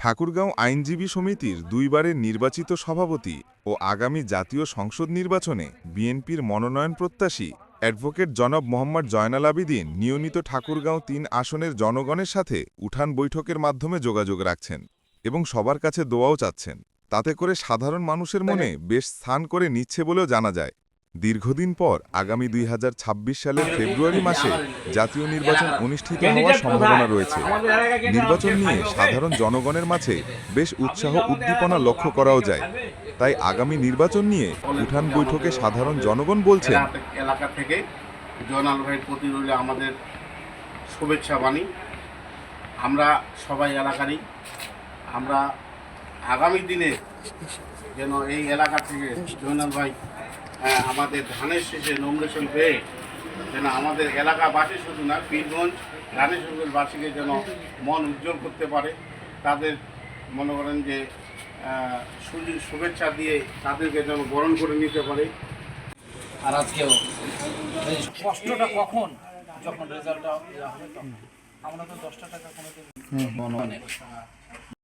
ঠাকুরগাঁও আইনজীবী সমিতির দুইবারের নির্বাচিত সভাপতি ও আগামী জাতীয় সংসদ নির্বাচনে বিএনপির মনোনয়ন প্রত্যাশী অ্যাডভোকেট জনাব মোহাম্মদ জয়নাল আবেদীন নিয়মিত ঠাকুরগাঁও ৩ আসনের জনগণের সাথে উঠান বৈঠকের মাধ্যমে যোগাযোগ রাখছেন এবং সবার কাছে দোয়াও চাচ্ছেন। তাতে করে সাধারণ মানুষের মনে বেশ স্থান করে নিচ্ছে বলেও জানা যায়। দীর্ঘদিন পর আগামী ২০২৬ সালের ফেব্রুয়ারি মাসে জাতীয় নির্বাচন অনুষ্ঠিত হওয়ার সম্ভাবনা রয়েছে। নির্বাচন নিয়ে সাধারণ জনগণের মাঝে বেশ উৎসাহ উদ্দীপনা লক্ষ্য করাও যায়। তাই আগামী নির্বাচন নিয়ে উঠান বৈঠকে সাধারণ জনগণ বলছেন, এলাকা থেকে জয়নাল ভাইয়ের প্রতি রইল আমাদের শুভেচ্ছা বাণী। আমরা সবাই এলাকারই, আমরা আগামী দিনে যেন এই এলাকা থেকে জয়নাল ভাই আমাদের ধানের শেষে নমিনেশন পেয়ে যেন আমাদের এলাকাবাসী শুধু না, পীরগঞ্জ ধানেশ্বরবাসীকে যেন মন উজ্জ্বল করতে পারে, তাদের মনে করেন যে শুভেচ্ছা দিয়ে তাদেরকে যেন বরণ করে নিতে পারে। আর আজকেও কষ্টটা কখন, যখন রেজাল্টটা হবে তখন। আমরা তো 10 টাকা কোনোদিন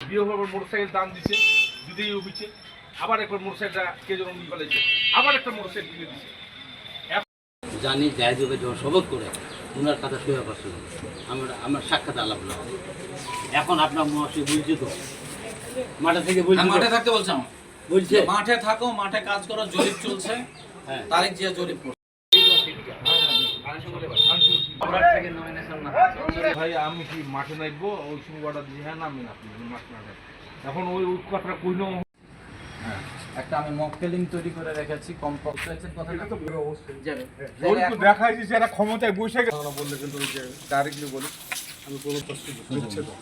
বিয়েভাবে মোটরসাইকেল দাম দিচ্ছে, যদি হয়েছে আবার একবার মোটরসাইকেলটা কে যেন নিয়ে ফেলেছে, আবার একটা মোটরসাইকেল কিনে দিচ্ছে। জানি জায়জ হবে যখন শপথ করে ওনার কথা শুয়ে পাচ্ছিল, আমার সাক্ষাৎ আলাপ না। এখন আপনার মহাশয় বুঝছে তো, মাঠে থেকে বলছি, মাঠে থাকতে বলছিলাম, বলছে মাঠে থাকো, মাঠে কাজ করো, জরিপ চলছে। হ্যাঁ, তারিখ যে জরিপ করছে ভাই আমি কি মাঠে নামবো, ওই সময় অর্ডার দিয়ে হ্যাঁ নামি না, মাঠে না এখন ওই কথাটা কইল। একটা আমি মকটেলিং তৈরি করে রেখেছি, কমপ্লেক্সের কথাটা তো পুরো অবশ্যই যাবে। ওই তো দেখাই যে যারা ক্ষমতায় বসে গেছে না বললে, কিন্তু ওই যে ডাইরেক্টলি বলি আমি কোনো কষ্ট দিচ্ছে তো।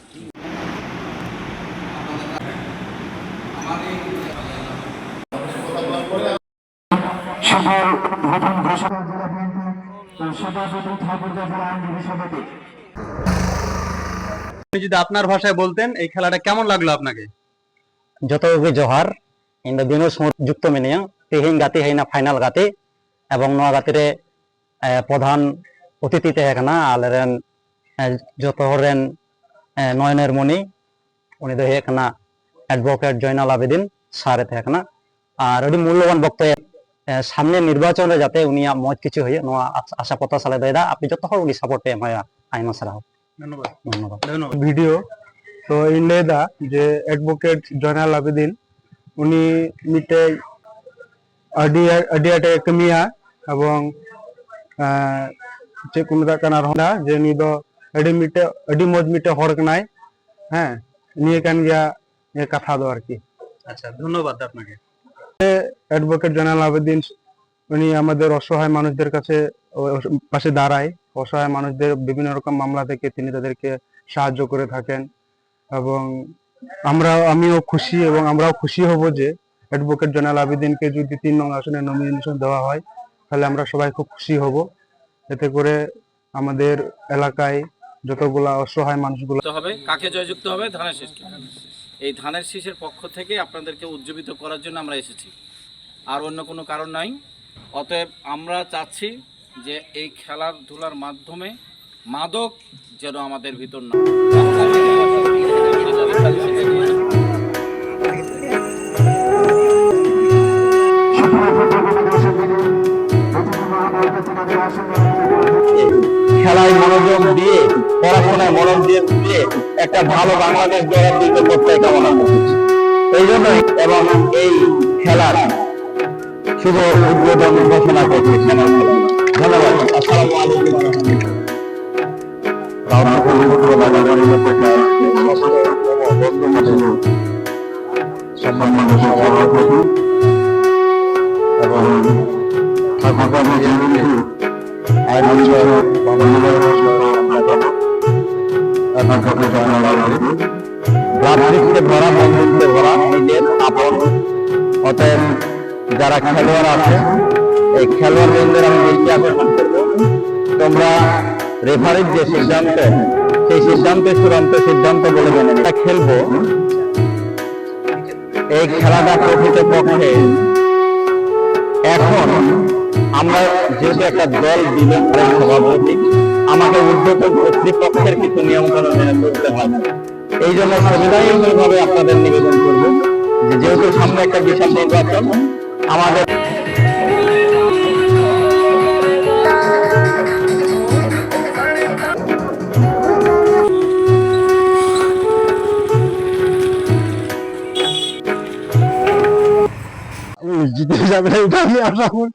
যদি আপনার ভাষায় বলতেন এই খেলাটা কেমন লাগলো আপনাকে? যত জোহার ইন্দা দিন যুক্ত মিনিয়া তেহিং গাতি হাইনা ফাইনাল গাতি এবং নোয়া গাতিরে প্রধান অতিথি তেহেকনা আলেরেন যত হরেন নয়নের মণি উনি তো হেকনা অ্যাডভোকেট জয়নাল আবেদীন সারে তেহেকনা আর ওই মূল্যবান বক্তব্য সামনে নির্বাচনে যাতে উনি মত কিছু হয়ে নোয়া আশা পতা সালে দেয় আপনি যত হর উনি সাপোর্ট পেয়ে হয় আইমা সারা ধন্যবাদ। ধন্যবাদ। ভিডিও তো ইন্ডিয়া যে অ্যাডভোকেট জয়নাল আবেদীন উনি মিটে আডিয়াটে কমিয়া এবং যে কোনো কানার হনা যে নি দো আডি মজ মিটে হর কনাই। হ্যাঁ, নিয়ে কান গিয়া এ কথা দো আর কি। আচ্ছা, ধন্যবাদ আপনাকে। অ্যাডভোকেট জয়নাল আবেদীন উনি আমাদের অসহায় মানুষদের কাছে পাশে দাঁড়ায়। অসহায় মানুষদের বিভিন্ন রকম মামলা থেকে তিনি তাদেরকে সাহায্য করে থাকেন এবং আমিও খুশি এবং আমরাও খুশি হব যে অ্যাডভোকেট জয়নাল আবেদীনকে যদি 3 নং আসনে নমিনেশন দেওয়া হয় তাহলে আমরা সবাই খুব খুশি হব। এতে করে আমাদের এলাকায় যতগুলা অসহায় মানুষগুলো হবে, কাকে জয়যুক্ত হবে? ধানের শীষকে। এই ধানের শীষের পক্ষ থেকে আপনাদেরকে উজ্জীবিত করার জন্য আমরা এসেছি, আর অন্য কোনো কারণ নাই। অতএব আমরা চাচ্ছি যে এই খেলাধুলার মাধ্যমে মাদক যেন আমাদের ভিতর না। খেলায় মনোযোগ দিয়ে পড়াশোনায় মনোযোগ দিয়ে একটা ভালো বাংলাদেশ গড়ার দিকে প্রত্যয় কামনা করছি। এই জন্যই এবং এই খেলার শুভ উদ্বোধন ঘোষণা করছি। ধন্যবাদ। আসসালামু আলাইকুম। অতএব যারা খেলোয়াড় আছে এই খেলোয়াড়দের আমি বেশি আকর্ষণ করবো, তোমরা রেফারির যে সিদ্ধান্ত সেই সিদ্ধান্তের চূড়ান্ত সিদ্ধান্ত বলে মেনে নিয়ে খেলবো। এই খেলাটা প্রকৃতপক্ষে এখন আমরা যেহেতু একটা দল বিলেন সভাপতি, আমাকে ঊর্ধ্বতন কর্তৃপক্ষের কিছু নিয়ম কানুন মেনে চলতে হয়। এই জন্য সবিনয়ভাবে আপনাদের নিবেদন করব যে যেহেতু সামনে একটা বিশাল নির্বাচন, আমাদের জিতে যাবে এটা আমি আশা করি।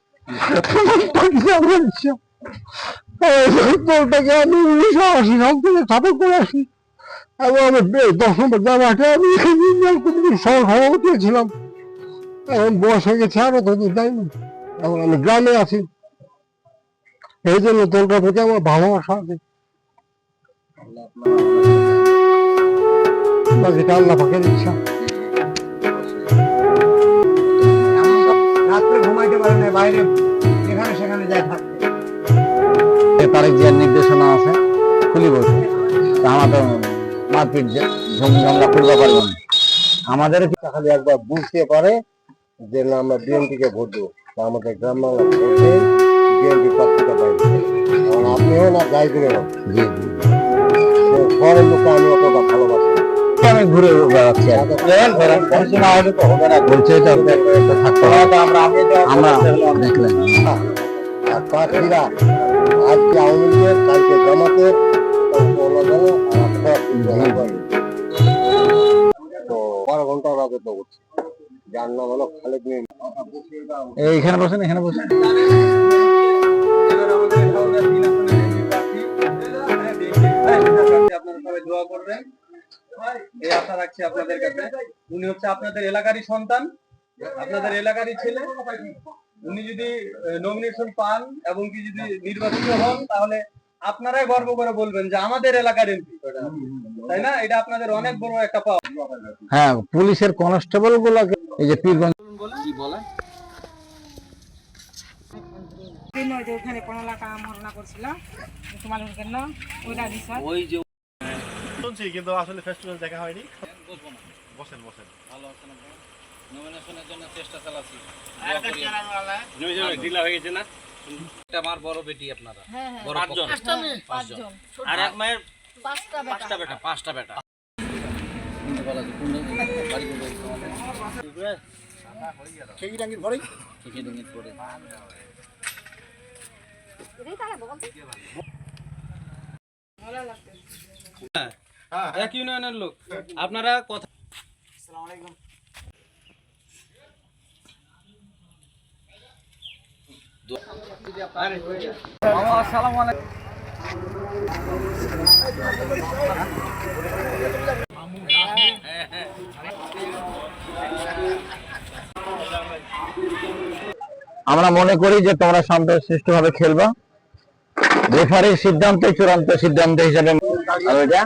দলটাকে আমি 1980 সাল থেকে স্থাপন করে আসি এবং আমি 10 নম্বর জামাতে আমি সভাপতি ছিলাম। এখন বয়স হয়ে গেছে আরো তো যাইনি, এখন আমি গ্রামে আছি, এই জন্য দলটার প্রতি আমার ভালোবাসা আছে। বাকিটা আল্লাহ পাকের ইচ্ছা। রাত্রে ঘুমাইতে পারে না, বাইরে যেখানে সেখানে যায় থাকতে। তারেক জিয়ার নির্দেশনা আছে, খুলি বসে আমাদের মারপিট ঝামেলা করতে পারবো না। আমাদের খালি একবার বুঝতে পারে যে না আমরা বিএনপিকে ভোট দেবো, আমাদের গ্রাম বাংলা ভোট দেয় বিএনপি প্রার্থীটা পাইবে। কারণ আপনিও না যাই দিলে শহরের লোকে আমি অতটা ভালোবাসি, আমি ঘুরে বেড়াচ্ছি বলছে আমরা দেখলেন আর প্রার্থীরা আজকে আওয়ামী লীগের, কালকে জামাতের, তো 12 ঘন্টা রাজত্ব করছে, যার নাম হলো খালেদ মিয়া। এইখানে বসেন, এখানে বসেন। আপনারা সবাই দোয়া করবেন, এই আশা রাখছি আপনাদের কাছে। উনি হচ্ছে আপনাদের এলাকারই সন্তান, আপনাদের এলাকারই ছেলে। উনি যদি নমিনেশন পান এবং কি যদি নির্বাচিত হন, তাহলে আপনারাই গর্ব করে বলবেন যে আমাদের এলাকার এমপি, তাই না? এটা আপনাদের অনেক বড় একটা পাওয়া। হ্যাঁ, পুলিশের কনস্টেবল গুলোকে এই যে পীরগঞ্জ কি বলে ওখানে 15 লাখ মরনা করছিল তোমাদের জন্য, ওইটা বিষয় ওই যে শুনছি কিন্তু আসলে ফেস টু ফেস দেখা হয়নি। বসবো না, বসেন বসেন। ভালো আছেন আপনারা? নমিনেশনের জন্য চেষ্টা চালাচ্ছি। ঢিলা হয়ে গেছে না? এটা আমার বড় বেটি আপনারা, বড় পাঁচজন। পাঁচজন। আর এক মায়ের পাঁচটা বেটা। পাঁচটা বেটা। কোনটা বলা যায়? কোনটা বাড়ি কোনটা তোমাদের? খেগিরাঙ্গির ঘরেই ঠিকই ডুঙ্গিত পড়ে। এক ইউনিয়নের লোক আপনারা কথা। আমরা মনে করি যে তোমরা শান্তশিষ্টভাবে খেলবা। রেফারির সিদ্ধান্ত চূড়ান্ত সিদ্ধান্ত হিসেবে আর ওইটা